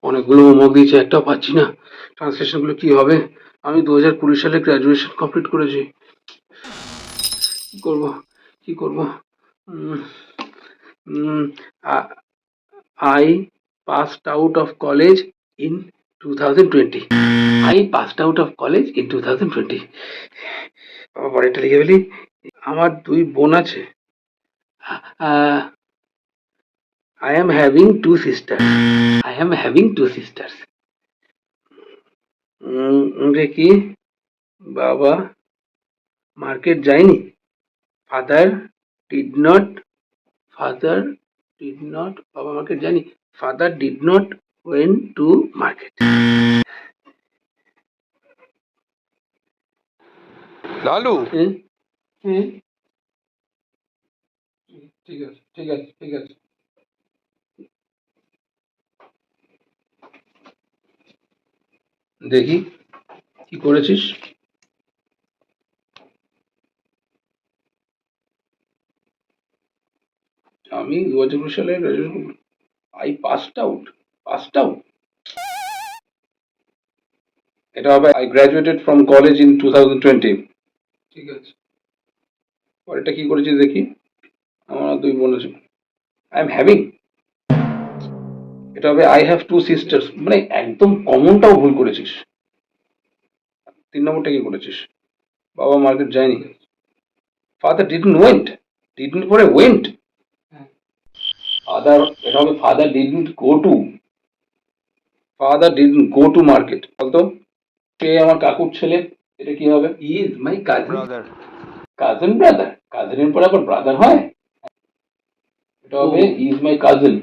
অনেকগুলো হোমওয়ার্ক দিয়েছে, একটাও পাচ্ছি না। ট্রান্সলেশনগুলো কি হবে? আমি 2020 সালে গ্র্যাজুয়েশন কমপ্লিট করেছি। কি করব কি করব? I passed out of college in 2020. I passed out of college in 2020. বাবা, পরেরটা লিখে ফেলি। আমার 2 বোন আছে। I am having 2 sisters. I am having 2 sisters. দেখি, বাবা মার্কেট যায়নি। ফাদার ডিড নট বাবা মার্কেট যায়নি। Father did not went to market. Lalu, ঠিক আছে ঠিক আছে ঠিক আছে। দেখি কি করেছিস। আমি 2020 সালে গ্রাজুয়েশন। I passed out. এটা হবে I graduated from college in 2020। ঠিক আছে, পরেরটা কি করেছিস দেখি। আমার 2 বোন আছে। আই এম হ্যাভিং, এটা হবে আই হ্যাভ 2 সিস্টার্স। মানে একদম কমনটাও ভুল করেছিস। 3 নম্বরটা কি করেছিস? বাবা মার্কেট যায়নি। ফাদার ডিডন্ট পরে ওয়েন্ট। ফাদার, এটা হবে father didn't go to market. বলতো কে আমার কাকুর ছেলে? এটা কি হবে? Is my cousin. Brother. Brother. কাজিনের পরে আবার ব্রাদার হয়? এটা হবে ইজ মাই কাজিন।